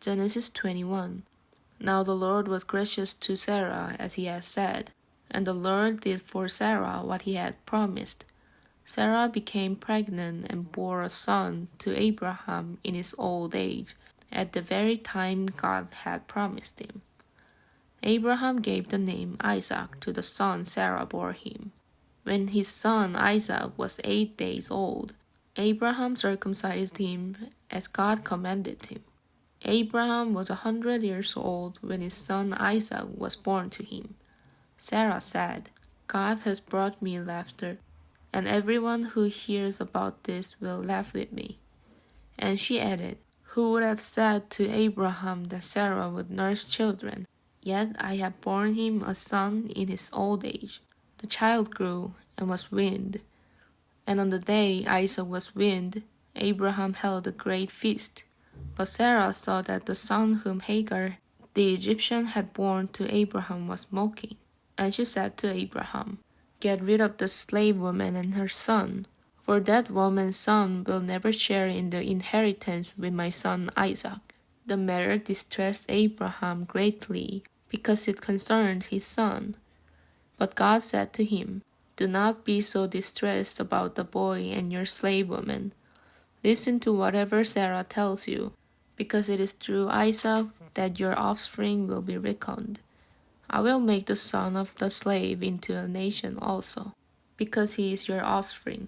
Genesis 21. Now the Lord was gracious to Sarah as he had said, and the Lord did for Sarah what he had promised. Sarah became pregnant and bore a son to Abraham in his old age, at the very time God had promised him. Abraham gave the name Isaac to the son Sarah bore him. When his son Isaac was 8 days old, Abraham circumcised him as God commanded him. Abraham was 100 years old when his son Isaac was born to him. Sarah said, "God has brought me laughter, and everyone who hears about this will laugh with me." And she added, "Who would have said to Abraham that Sarah would nurse children? Yet I have borne him a son in his old age." The child grew and was weaned. And on the day Isaac was weaned, Abraham held a great feast. But Sarah saw that the son whom Hagar, the Egyptian, had borne to Abraham was mocking. And she said to Abraham, "Get rid of the slave woman and her son, for that woman's son will never share in the inheritance with my son Isaac." The matter distressed Abraham greatly, because it concerned his son. But God said to him, "Do not be so distressed about the boy and your slave woman. Listen to whatever Sarah tells you, because it is through Isaac that your offspring will be reckoned. I will make the son of the slave into a nation also, because he is your offspring."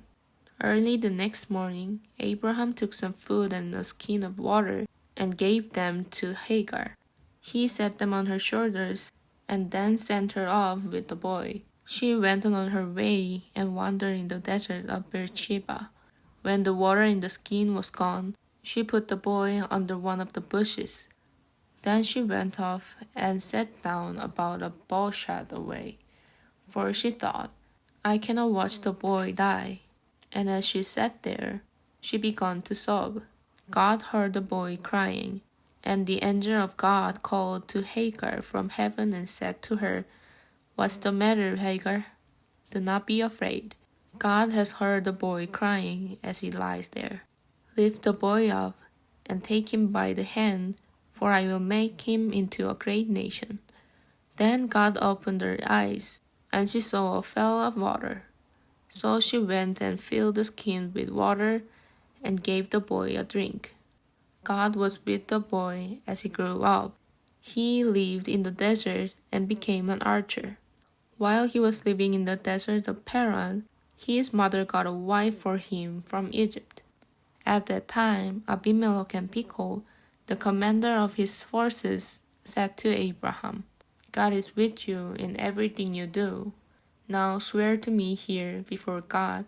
Early the next morning, Abraham took some food and a skin of water and gave them to Hagar. He set them on her shoulders and then sent her off with the boy. She went on her way and wandered in the desert of Beersheba. When the water in the skin was gone, she put the boy under one of the bushes. Then she went off and sat down about a bow shot away, for she thought, "I cannot watch the boy die." And as she sat there, she began to sob. God heard the boy crying, and the angel of God called to Hagar from heaven and said to her, "What's the matter, Hagar? Do not be afraid. God has heard the boy crying as he lies there. Lift the boy up and take him by the hand, for I will make him into a great nation." Then God opened her eyes, and she saw a well of water. So she went and filled the skin with water and gave the boy a drink. God was with the boy as he grew up. He lived in the desert and became an archer. While he was living in the desert of Paran, his mother got a wife for him from Egypt. At that time, Abimelech and Phicol, the commander of his forces, said to Abraham, "God is with you in everything you do. Now swear to me here before God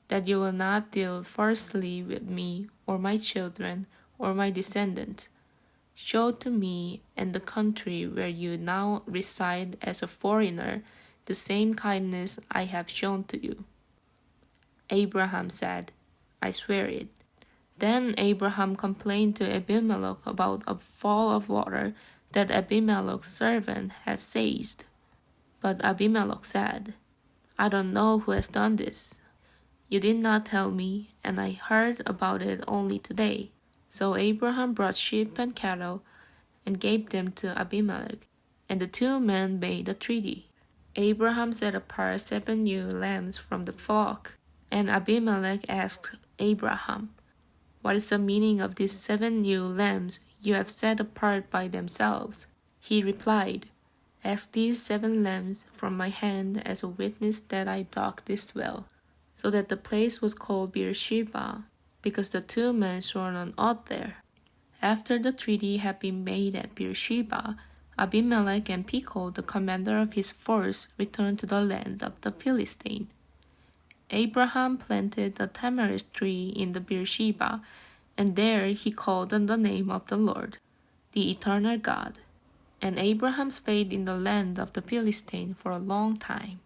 that you will not deal falsely with me or my children or my descendants. Show to me and the country where you now reside as a foreigner the same kindness I have shown to you." Abraham said, "I swear it." Then Abraham complained to Abimelech about a fall of water that Abimelech's servant had seized. But Abimelech said, "I don't know who has done this. You did not tell me, and I heard about it only today." So Abraham brought sheep and cattle and gave them to Abimelech, and the two men made a treaty. Abraham set apart 7 ewe lambs from the flock, and Abimelech asked Abraham, "What is the meaning of these 7 ewe lambs you have set apart by themselves?" He replied, "Ask these 7 lambs from my hand as a witness that I dug this well." So that the place was called Beersheba, because the two men swore an oath there. After the treaty had been made at Beersheba, Abimelech and Phicol, the commander of his force, returned to the land of the Philistine. Abraham planted a tamarisk tree in the Beersheba, and there he called on the name of the Lord, the eternal God. And Abraham stayed in the land of the Philistine for a long time.